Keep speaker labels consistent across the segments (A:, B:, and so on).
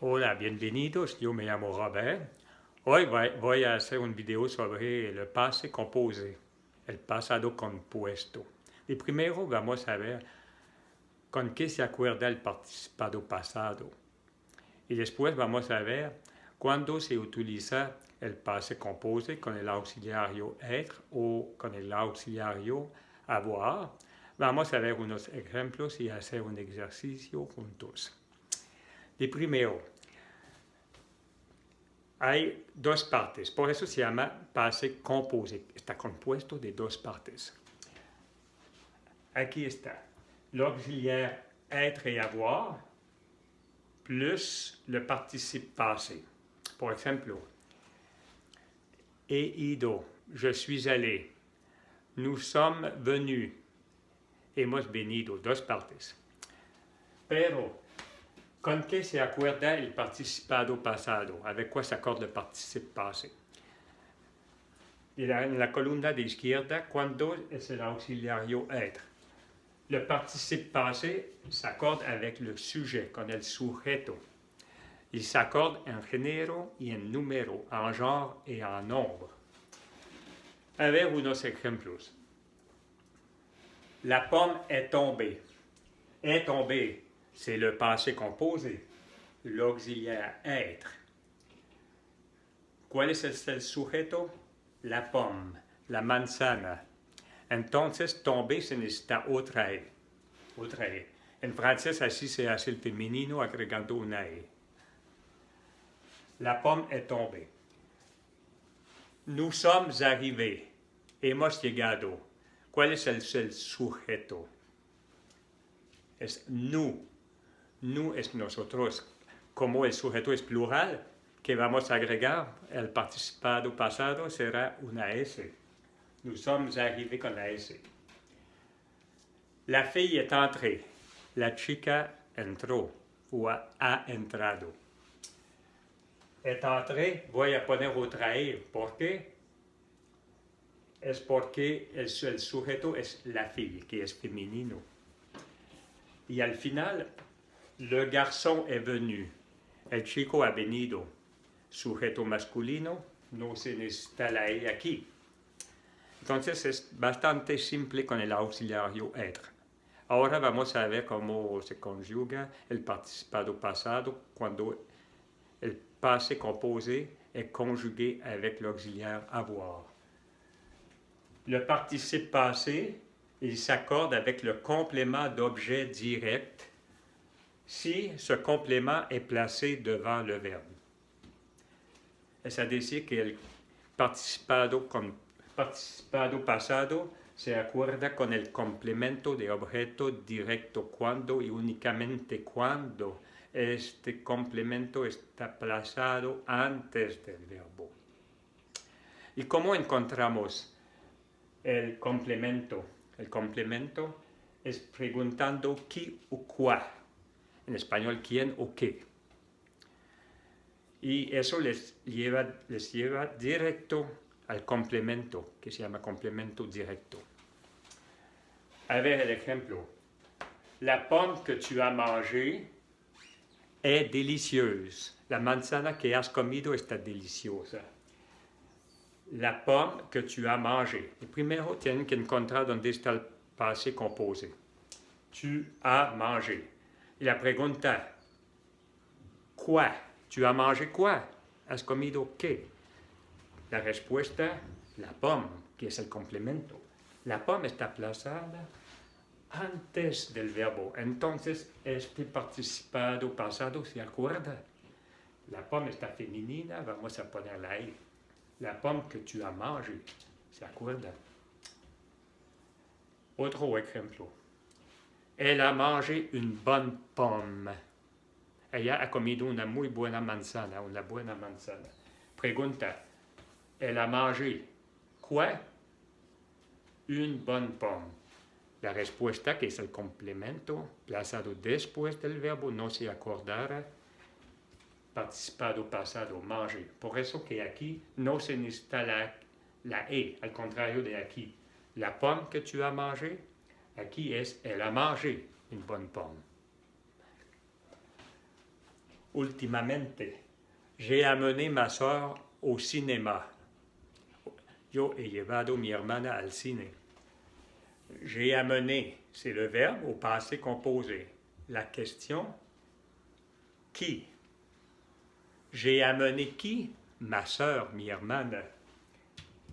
A: Hola, bienvenidos. Yo me llamo Robert. Hoy voy a hacer un video sobre el pase composé, el pasado compuesto. Y primero vamos a ver con qué se acuerda el participado pasado. Y después vamos a ver cuándo se utiliza el pase composé con el auxiliario être o con el auxiliario avoir. Vamos a ver unos ejemplos y hacer un ejercicio juntos. Y primero, hay dos partes, por eso se llama pase composé. Está compuesto de dos partes. Aquí está. L'auxiliaire être et avoir plus le participe passé. Por ejemplo, he ido, je suis allé. Nous sommes venus, hemos venido, dos partes. Pero, ¿con qué se acuerda el participado pasado? ¿Avec quoi s'accorde le participe passé? En la columna de izquierda, ¿cuándo es el auxiliario être? Le participe passé s'accorde avec le sujet, con el sujeto. Il s'accorde en género y en número, en genre et en nombre. A ver unos ejemplos. La pomme est tombée. Est tombée, c'est le passé composé, l'auxiliaire être. ¿Cuál es el sujeto? La pomme, la manzana. Entonces, tomber se necesita otra E. Otra E. En francés así se hace el femenino agregando una E. La pomme est tombée. Nous sommes arrivés. Hemos llegado. ¿Cuál es el sujeto? Es nous. Nous es nosotros. Como el sujeto es plural, que vamos a agregar, el participado pasado será una S. Nous sommes arrivés con la S. La fille est entrée. La chica entró o ha entrado. Est entrée, voy a poner otra E. ¿Por qué? Es porque el sujeto es la fille, que es femenino. Y al final, le garçon est venu. El chico ha venido. Sujeto masculino, no se necesita la E aquí. Entonces es bastante simple con el auxiliario être. Ahora vamos a ver cómo se conjuga el participado pasado cuando el passé composé est conjugué avec l'auxiliaire avoir. Le participe passé, il s'accorde avec le complément d'objet direct si ce complément est placé devant le verbe. Es decir, que el participado pasado se acuerda con el complemento de objeto directo cuando y únicamente cuando este complemento está plazado antes del verbo. ¿Y cómo encontramos el complemento? El complemento es preguntando qui o quoi. En español, quién o qué. Y eso les lleva directo al complemento, que se llama complemento directo. A ver el ejemplo. La pomme que tu as mangée est délicieuse. La manzana que has comido está deliciosa. La pomme que tu as mangée. Y primero tienen que encontrar dónde está el passé composé. Tu as mangé. Y la pregunta, ¿quoi? ¿Tu as mangé quoi? ¿Has comido qué? La respuesta, la pomme, que es el complemento. La pomme está plazada antes del verbo. Entonces, este participado pasado se acuerda. La pomme está femenina, vamos a ponerla ahí. La pomme que tu as mangé, se acuerda. Otro ejemplo. Elle a mangé une bonne pomme. Ella ha comido una muy buena manzana, una buena manzana. Pregunta, elle a mangé quoi? Une bonne pomme. La respuesta, que es el complemento, plazado después del verbo, no se acordará. Participado pasado, manger. Por eso que aquí no se necesita la E, al contrario de aquí. La pomme que tu as mangé, aquí es elle a mangé une bonne pomme. últimamente. J'ai amené ma soeur au cinéma. Yo he llevado mi hermana al cine. J'ai amené, c'est le verbe au passé composé. La question, qui? J'ai amené qui? Ma soeur, mi hermana.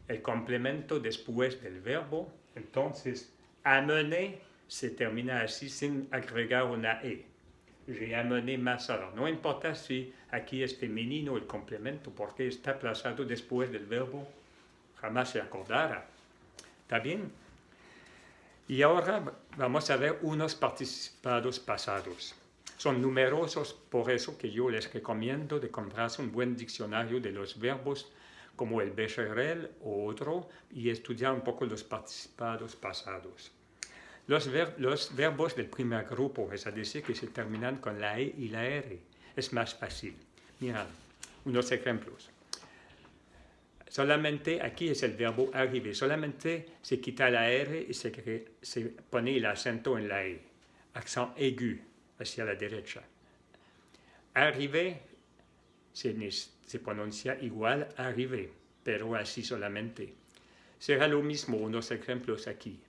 A: El complemento después del verbo, entonces, amener se termina así sin agregar una E. J'ai amené ma soeur. No importa si aquí es femenino el complemento, porque está plazado después del verbo, jamás se acordará. ¿Está bien? Y ahora vamos a ver unos participados pasados. Son numerosos, por eso que yo les recomiendo de comprarse un buen diccionario de los verbos como el Becherel o otro y estudiar un poco los participados pasados. Los verbos del primer grupo, es decir, que se terminan con la E y la R, es más fácil. Mirad, unos ejemplos. Solamente aquí es el verbo arriver, solamente se quita la R y se pone el acento en la E. Accent aigu hacia la derecha. Arriver se pronuncia igual arriver, pero así solamente. Será lo mismo unos ejemplos aquí.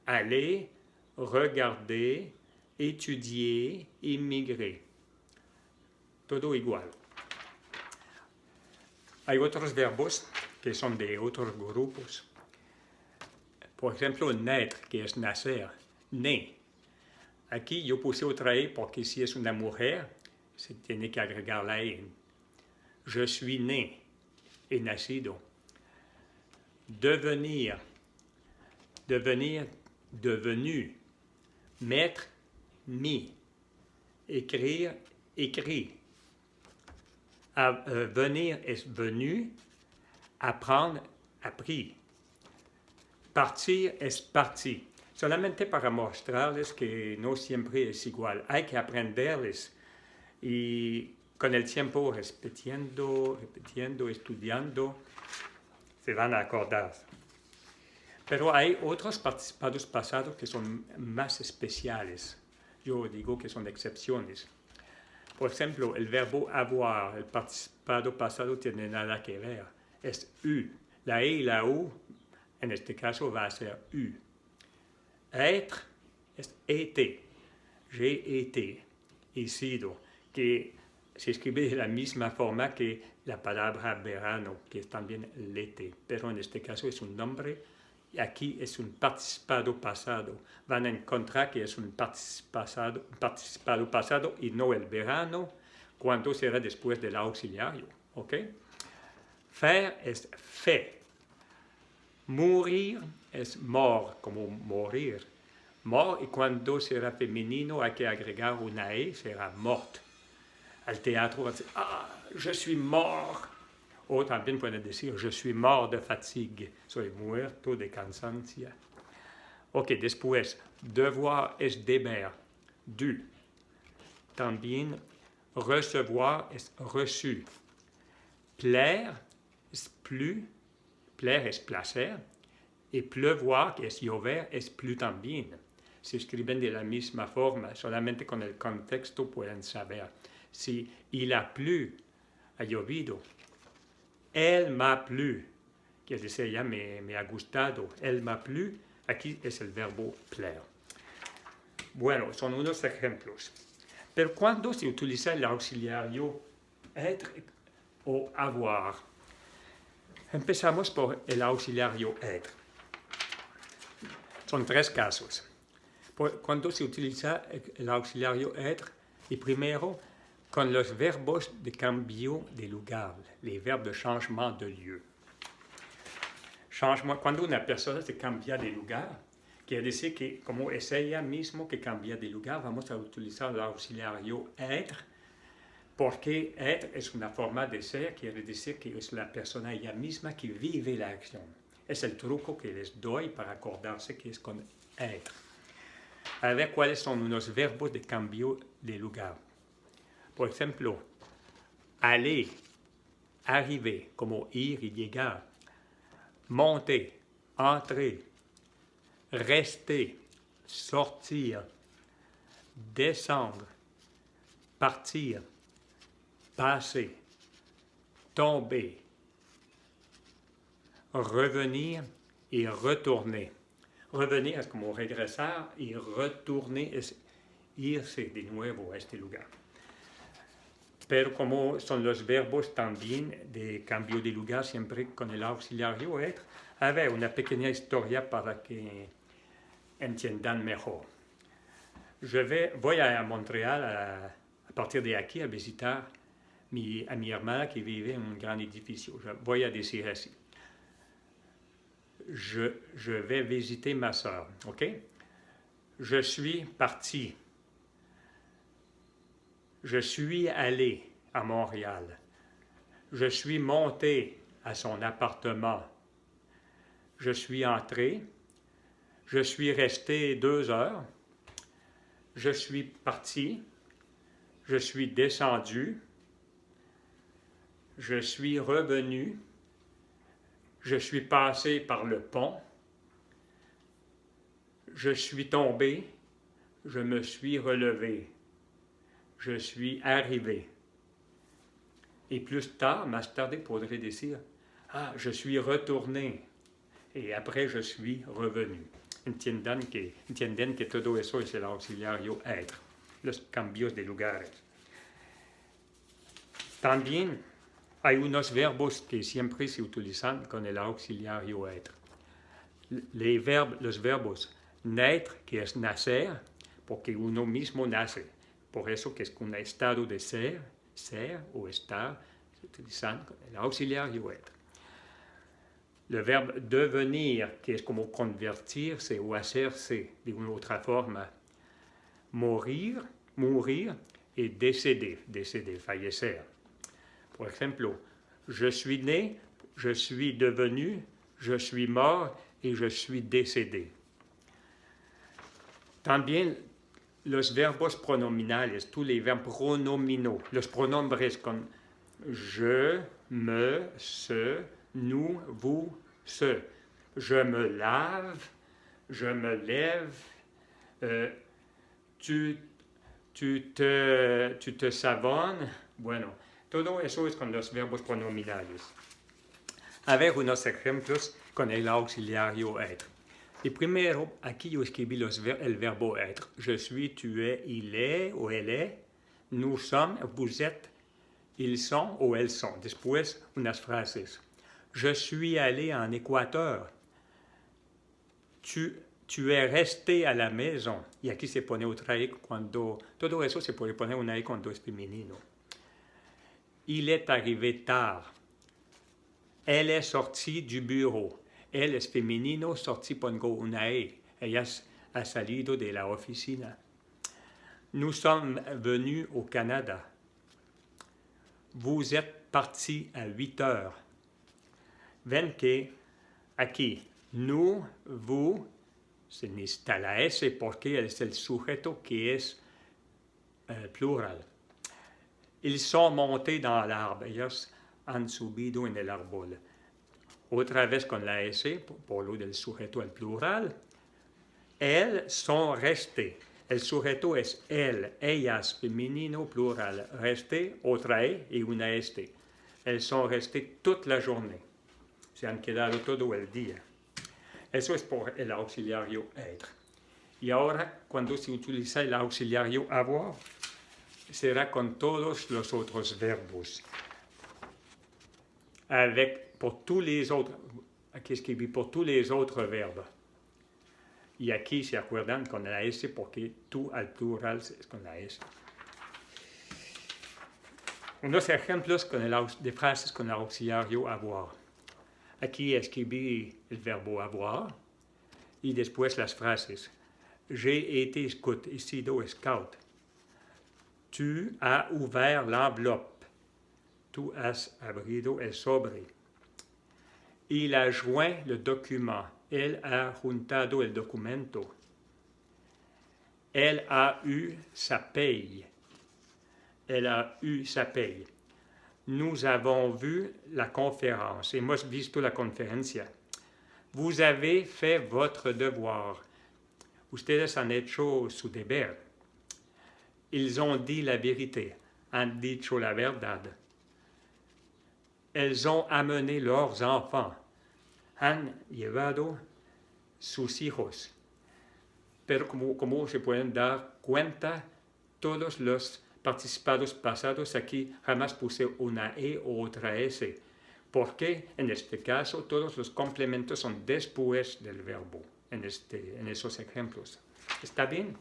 A: Aller, regarder, étudier, immigrer. Todo igual. Hay otros verbos que son de otros grupos. Por ejemplo, naître, que es nacer, né. Aquí yo puse otra E porque si es una mujer, se tiene que agregar la E. Je suis né, he nacido. Devenir, devenir, devenu. Mettre, mis. Écrire, écrit. Venir es venu. Apprendre, appris. Partir es parti. Solamente para mostrarles que no siempre es igual. Hay que aprenderles y con el tiempo repitiendo, estudiando, se van a acordar. Pero hay otros participados pasados que son más especiales. Yo digo que son excepciones. Por ejemplo, el verbo avoir, el participado pasado tiene nada que ver. Es U. La E y la U, en este caso, va a ser U. Être es été. J'ai été. He sido. Que se escribe de la misma forma que la palabra verano, que es también l'été. Pero en este caso es un nombre y aquí es un participado pasado. Van a encontrar que es un participado pasado y no el verano, cuando será después del auxiliario. ¿Ok? Faire es fait. Mourir es mort, como morir. Mort, y cuando será femenino hay que agregar una E, será mort. Al teatro va a decir, je suis mort. O también pueden decir, je suis mort de fatigue. Soy muerto de cansancio. Ok, después, devoir es deber. Du. También, recevoir es reçu. Plaire es plu. Plaire es placer. Y pleuvoir, que es llover, es plu también. Se escriben de la misma forma, solamente con el contexto pueden saber. Si il a plu, ha llovido. Elle m'a plu, quiere decir, ya me ha gustado. Elle m'a plu, aquí es el verbo plaire. Bueno, son unos ejemplos. Pero cuando se utiliza el auxiliario être o avoir, empezamos por el auxiliario être. Son tres casos. Cuando se utiliza el auxiliario être, y primero con los verbos de cambio de lugar, les verbes de changement de lieu. Changement, cuando una persona se cambia de lugar, quiere decir que como es ella misma que cambia de lugar, vamos a utilizar el auxiliario être, porque être es una forma de ser, quiere decir que es la persona ella misma que vive la acción. Es el truco que les doy para acordarse que es con être. A ver cuáles son unos verbos de cambio de lugar. Por ejemplo, aller, arriver, como ir y llegar. Monter, entrer. Rester, sortir. Descendre, partir. passer, tomber, revenir et retourner. Revenir es como regresar y retourner es irse de nuevo a este lugar. Pero como son los verbos también de cambio de lugar siempre con el auxiliario être, a ver, una pequeña historia para que entiendan mejor. Voy a Montréal a partir de aquí a visitar a mi hermana qui vivait en un gran edificio. Voy a decir así. Je vais visiter ma sœur, ok? Je suis parti. Je suis allé à Montréal. Je suis monté à son appartement. Je suis entré. Je suis resté 2 heures. Je suis parti. Je suis descendu. Je suis revenu. Je suis passé par le pont. Je suis tombé. Je me suis relevé. Je suis arrivé. Et plus tard, más tarde, podré decir, je suis retourné. Et après, je suis revenu. Entienden que todo eso es el auxiliario être, los cambios de lugares. También hay unos verbos que siempre se utilizan con el auxiliario être. Los verbos naître, que es nacer, porque uno mismo nace. Por eso que es un estado de ser o estar, se utilizan con el auxiliario être. Le verbe devenir, que es como convertirse o hacerse de una otra forma. Mourir, et décéder, fallecer. Por ejemplo, je suis né, je suis devenu, je suis mort et je suis décédé. También los verbos pronominales, tous les verbes pronominaux, los pronombres con je, me, ce, nous, vous, ce. Je me lave, je me lève, tu te savonnes. Bueno, todo eso es con los verbos pronominales. A ver unos ejemplos con el auxiliario être. Y primero, aquí yo escribí el verbo être. Je suis, tu es, il est o elle est. Nous sommes, vous êtes, ils sont o elles sont. Después, unas frases. Je suis allé en Équateur. Tu es resté à la maison. Y aquí se pone otra E cuando... Todo eso se puede poner una E cuando es femenino. Il est arrivé tard. Elle est sortie du bureau. Elle es femenino, sorti pongo una E. Ella ha salido de la oficina. Nous sommes venus au Canada. Vous êtes partis à 8 heures. Ven que aquí, nous, vous, se necesita la S porque es el sujeto que es plural. Ils sont montés dans l'arbre. Ellos han subido en el árbol. Otra vez con la S, por lo del sujeto al plural. Elles sont restés. El sujeto es él, ellas, femenino, plural. Resté, otra E y una este. Elles sont restés toute la journée. Se han quedado todo el día. Eso es por el auxiliario être. Y ahora, cuando se utiliza el auxiliario avoir, será con todos los otros verbos. Pour tous les autres, aquí escribí pour tous les autres verbes. Y aquí se acuerdan con la S porque tú al plural es con la S. Unos ejemplos de frases con el auxiliario avoir. Aquí escribí el verbo avoir y después las frases. J'ai été scout, he sido scout. Tu as ouvert l'enveloppe. Tú has abrido el sobre. Il a joint le document. Elle a juntado el documento. Elle a eu sa paye. Elle a eu sa paye. Nous avons vu la conférence. Hemos visto la conferencia. Vous avez fait votre devoir. Ustedes han hecho su deber. Ils ont dit la vérité. han dicho la verdad. Elles ont amené leurs enfants. Han llevado sus hijos. Pero como se pueden dar cuenta, todos los participados pasados aquí jamás puse una E o otra S, porque en este caso todos los complementos son después del verbo, en esos ejemplos. ¿Está bien?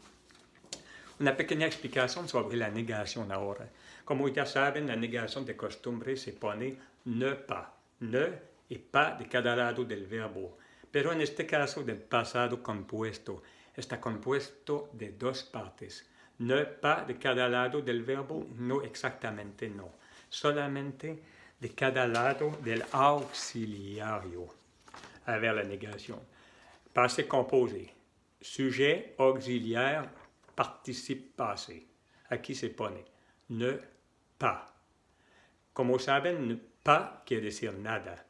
A: Una pequeña explicación sobre la negación ahora. Como ya saben, la negación de costumbre se pone ne pas, ne y pas de cada lado del verbo. Pero en este caso del pasado compuesto, está compuesto de dos partes. Ne pas de cada lado del verbo, no exactamente no. Solamente de cada lado del auxiliario. A ver la negación. Passé composé. Sujet, auxiliaire, participe passé. Aquí se pone ne pas. Como saben, ne pas quiere decir nada.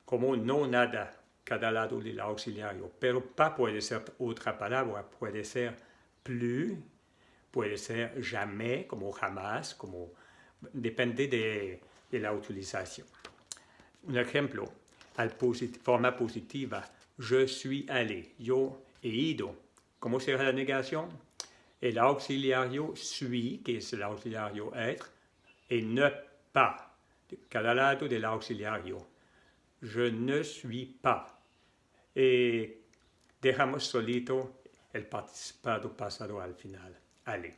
A: Como no nada, cada lado del auxiliario. Pero pas puede ser otra palabra. Puede ser plus, puede ser jamais, como jamás, como depende de la utilización. Un ejemplo, forma positiva. Je suis allé. Yo he ido. ¿Cómo será la negación? El auxiliario suis, que es el auxiliario être, et ne pas, de cada lado del auxiliario. Je ne suis pas. Y dejamos solito el participado pasado al final. Aller.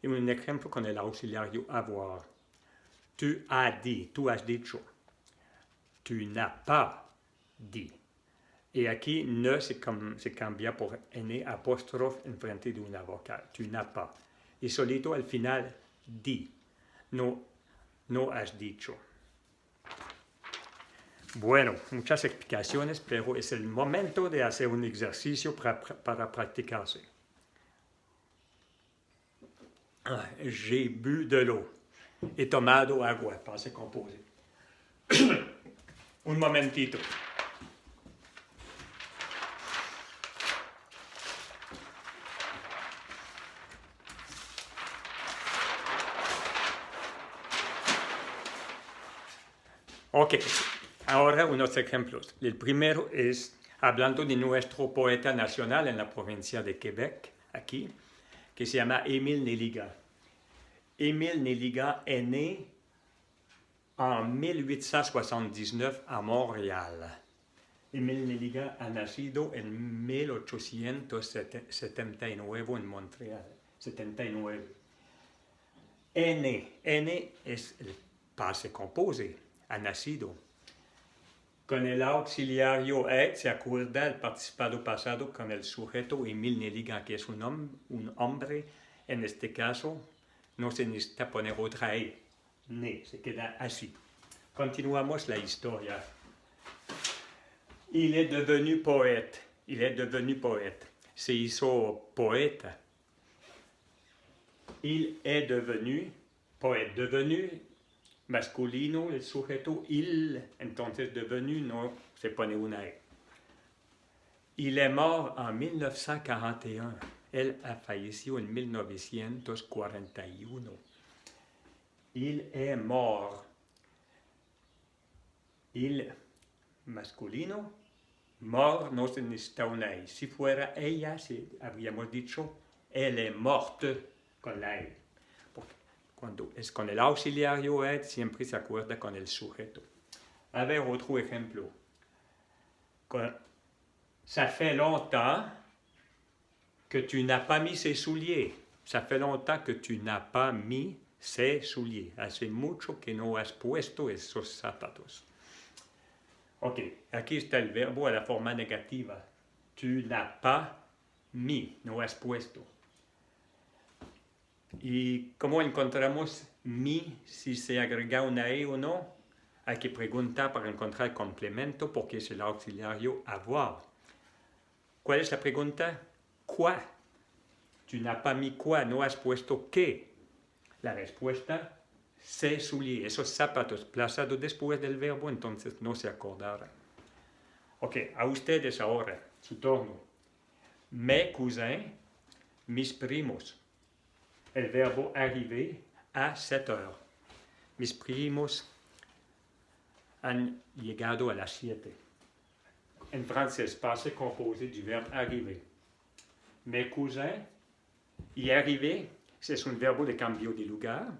A: Y un ejemplo con el auxiliario avoir. Tu as dit, tú has dicho. Tu n'as pas dit. Y aquí ne se cambia por N apóstrofe en frente de una vocal. Tu n'as pas. Y solito al final, di. No has dicho. Bueno, muchas explicaciones, pero es el momento de hacer un ejercicio para practicarse. J'ai bu de l'eau. He tomado agua, pase composé. Un momentito. Ok, ahora unos ejemplos. El primero es hablando de nuestro poeta nacional en la provincia de Quebec, aquí, que se llama Émile Néligat. Émile Néligat est né en 1879 a Montréal. Émile Néligat ha nacido en 1879 en Montreal. 79. N es el pase composé. Ha nacido. Con el auxiliario être se acuerda el participado pasado con el sujeto Émile Néligat, que es un hombre. En este caso, no se necesita poner otra E. Ne, se queda así. Continuamos la historia. Il est devenu poète. Il est devenu poète. Se hizo poeta. Il est devenu poète. Devenu masculino, el sujeto, il, entonces devenu, no se pone una E. Il est mort en 1941. Él ha fallecido en 1941. Il est mort. Il, masculino, mort no se necesita una E. Si fuera ella, habríamos dicho, elle est morte con la E. Cuando es con el auxiliario être, siempre se acuerda con el sujeto. A ver, otro ejemplo. Ça fait longtemps que tu n'as pas mis ses souliers. Ça fait longtemps que tu n'as pas mis ses souliers. Hace mucho que no has puesto esos zapatos. Ok, aquí está el verbo a la forma negativa. Tu n'as pas mis, no has puesto. ¿Y cómo encontramos mi si se agrega una E o no? Hay que preguntar para encontrar el complemento porque es el auxiliario avoir. ¿Cuál es la pregunta? ¿Quoi? Tu n'as pas mis quoi, no has puesto qué. La respuesta, ses souliers, esos zapatos plazados después del verbo, entonces no se acordará. Ok, a ustedes ahora, su turno. Mes cousins, mis primos. el verbo arriver a 7 heures. Mis primos han llegado a las 7. En francés, passé composé du verbe arriver. Mes cousins, y arriver, es un verbo de cambio de lugar.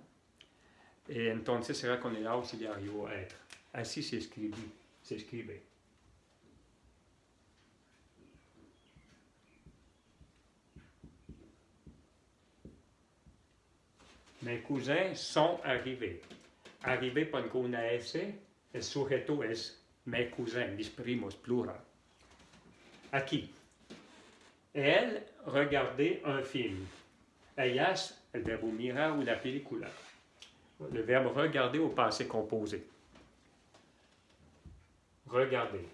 A: Y entonces será con el auxiliario être. Así se escribe. Mes cousins sont arrivés. Arrivé con una S, el sujeto es mes cousins, mis primos, plural. Aquí. Elle regardait un film. Ellas, el verbo mirar una película. Le verbe regarder au passé composé. Regarder.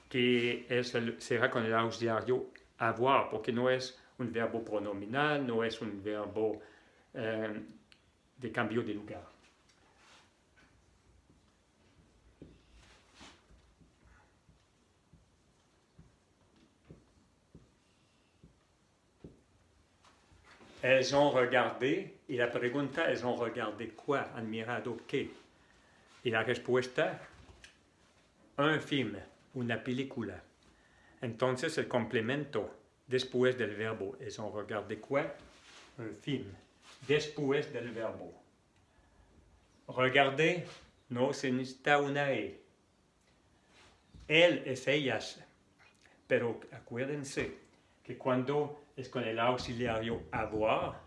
A: Que será con el auxiliario avoir, porque no es un verbo pronominal, no es un verbo de cambio de lugar. Elles ont regardé, y la pregunta, elles ont regardé quoi? Han mirado qué? Y la respuesta, un film, una película. Entonces el complemento después del verbo, elles ont regardé quoi? Un film. Después del verbo. Regarder, no se necesita una E. Él es ellas. Pero acuérdense que cuando es con el auxiliario avoir,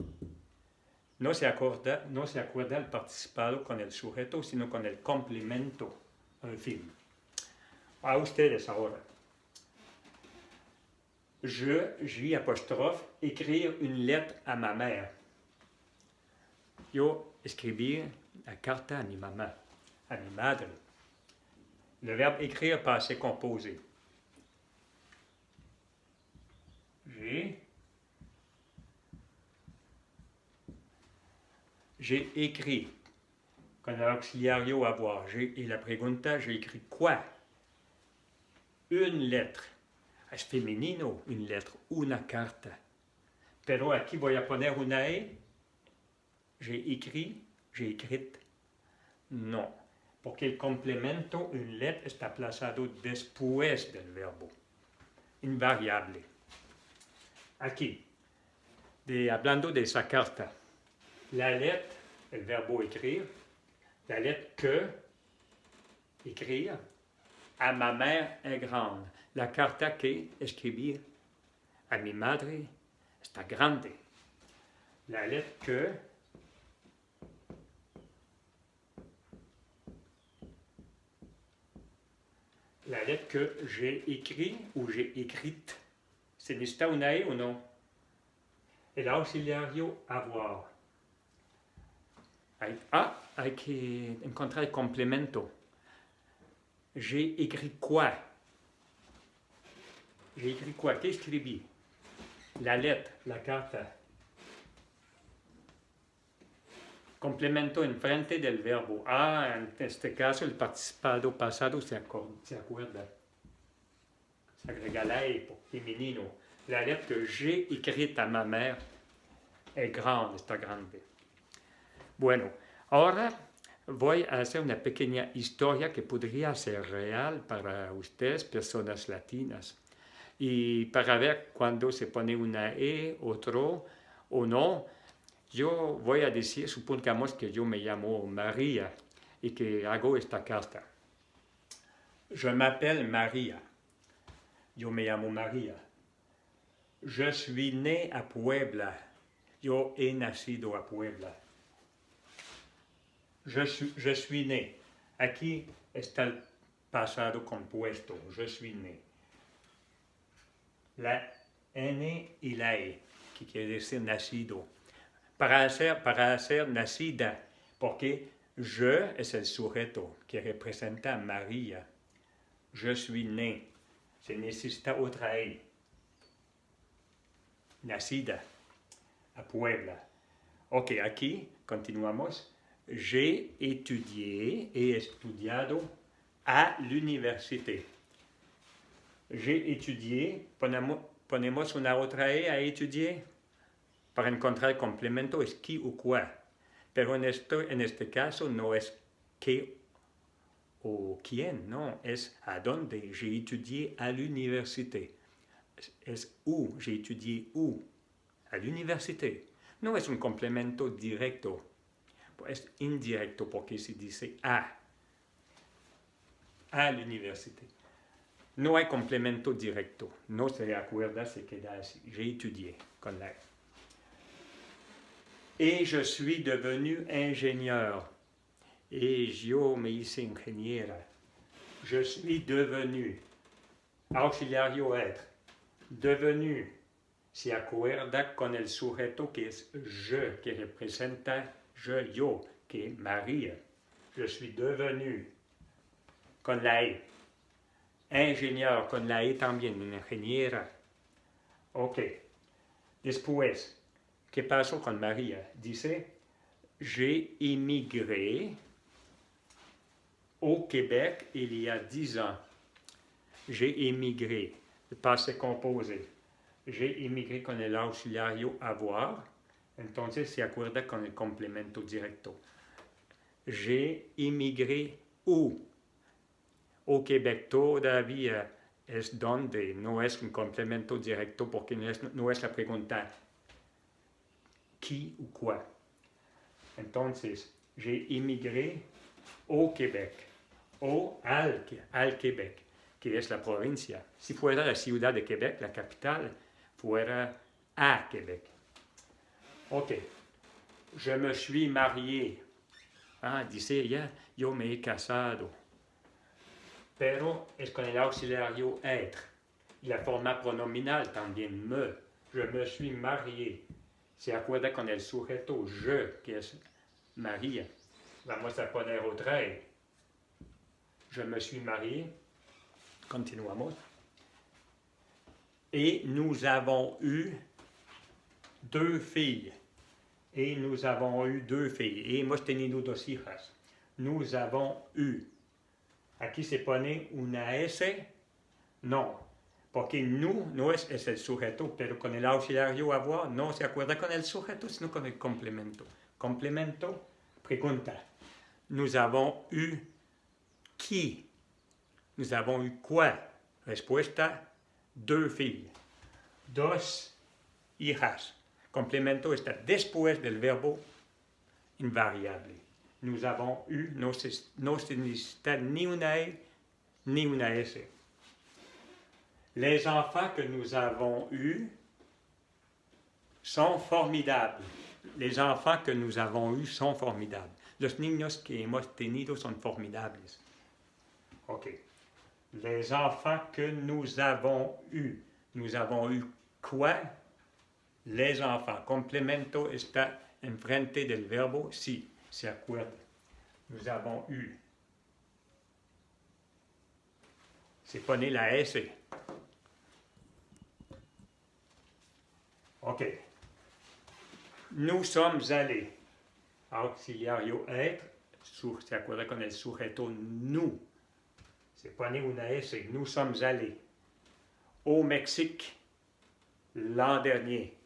A: no se acuerda el participado con el sujeto, sino con el complemento, en fin. A ustedes ahora. J apostrophe, écrire une lettre à ma mère. Yo escribir la carta a mi mamá, a mi madre. Le verbe écrire passé composé. J'ai écrit, con el auxiliario avoir, y la pregunta, j'ai écrit quoi? Une lettre. Es femenino, une lettre, una carta. Pero aquí voy a poner una E. J'ai écrit, j'ai écrite. No, porque el complemento, une lettre, está plazado después del verbo. Invariable. Aquí, hablando de esa carta. La lettre, el verbo écrire, la lettre que, écrire, a ma mère est grande. La carta que escribir a mi madre está grande. La lettre que j'ai écrit ou j'ai écrite, ¿se necesita una E o no? El auxiliario avoir. Hay que encontrar el complemento. J'ai écrit quoi? J'ai écrit quoi? ¿Qué escribí? La lettre, la carta. Complemento enfrente del verbo. En este caso el participado pasado se acuerda. Se agrega la E, femenino. La lettre que j'ai écrite a ma mère es grande, está grande. Bueno, ahora voy a hacer una pequeña historia que podría ser real para ustedes, personas latinas. Y para ver cuándo se pone una E, otro o no, yo voy a decir, supongamos que yo me llamo María y que hago esta carta. Je m'appelle María. Yo me llamo María. Je suis né a Puebla. Yo he nacido a Puebla. Je suis né. Aquí está el pasado compuesto. Je suis né. La N y la E, que quiere decir nacido. Para hacer nacida, porque je es el sujeto que representa a María. Je suis né. Se necesita otra E. Nacida a Puebla. Ok, aquí continuamos. J'ai étudié et estudiado a l'université. J'ai étudié, ponemos una otra E a étudier. Para encontrar el complemento es qui o quoi. Pero en este caso no es qué o quién, no, es a dónde. J'ai étudié à l'université. Es où, j'ai étudié où, à l'université. No es un complemento directo, es indirecto porque se dice a l'université. No hay complemento directo, no se acuerda, se queda así. J'ai étudié con la. Et je suis devenu ingénieur. Et yo me hice ingeniera. Je suis devenu. Auxiliario être. Devenu. Se acuerda con el sujeto que es je, que representa yo, que es María. Je suis devenu. Con la E. Ingénieur, con la E también, una ingeniera. Ok. Después, ¿qué pasó con María? Dice, j'ai immigré au Québec il y a 10 ans. J'ai immigré, le passé composé. J'ai immigré con el auxiliario avoir, entonces se acuerda con el complemento directo. J'ai immigré où? Au Québec todavía es donde, no es un complemento directo porque no es la pregunta qui ou quoi. Entonces, j'ai immigré au Québec, al Québec, que es la provincia. Si fuera la ciudad de Québec, la capital, fuera à Québec. Ok, je me suis marié. Dice ella, yo me he casado. Pero es con el auxiliario être. Y la forma pronominal también me. Je me suis marié. Se acuerda con el sujeto je, que es María. Vamos a poner otra E. Je me suis marié. Continuamos. Et nous avons eu 2 filles. Et nous avons eu 2 filles. Et hemos tenido 2 hijas. Nous avons eu. Aquí se pone una S. No. Porque nous no es el sujeto, pero con el auxiliario avoir no se acuerda con el sujeto, sino con el complemento. Complemento, pregunta. Nous avons eu qui? Nous avons eu quoi? Respuesta, 2 filles. 2 hijas. Complemento está después del verbo invariable. Nous avons eu, no se necesita ni una E ni una S. Les enfants que nous avons eus sont formidables. Les enfants que nous avons eus sont formidables. Los niños que hemos tenido son formidables. Ok. Les enfants que nous avons eus. Nous avons eu quoi? Les enfants. Complemento está enfrente del verbo si. Se acuerda. Nous avons eu. Se pone la S. Ok. Nous sommes allés. Auxiliario être. Se acuerda con el sujeto nous. Se pone una S. Nous sommes allés. Au Mexique. L'an dernier.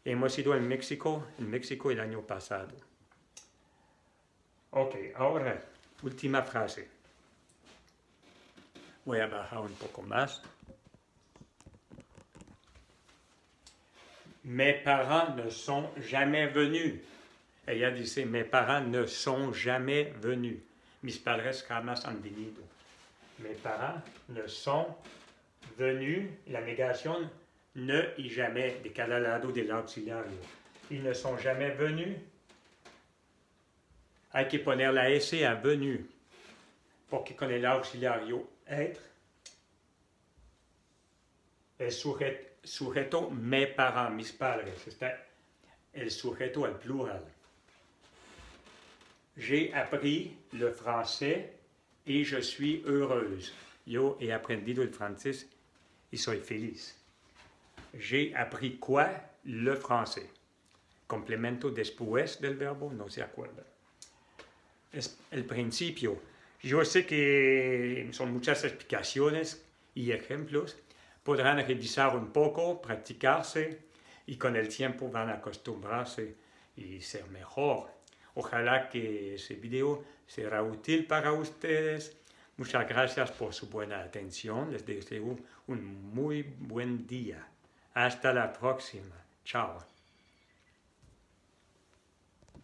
A: Hemos ido en México el año pasado. Ok, ahora, última frase. Voy a bajar un poco más. Mes parents ne sont jamais venus. Ella dice, mes parents ne sont jamais venus. Mis padres jamás han venido. Mes parents ne sont venus. La negación, ne y jamais, de cada lado del auxiliario. Ils ne sont jamais venus. Hay que poner la S a venu, porque con el auxiliario être, el sujeto mes parents, mis padres, está el sujeto al plural. J'ai appris le français et je suis heureuse. Yo he aprendido el francés y soy feliz. J'ai appris quoi? Le français. Complemento después del verbo, no se acuerda. Es el principio. Yo sé que son muchas explicaciones y ejemplos. Podrán revisar un poco, practicarse y con el tiempo van a acostumbrarse y ser mejor. Ojalá que ese video será útil para ustedes. Muchas gracias por su buena atención. Les deseo un muy buen día. Hasta la próxima. Chao.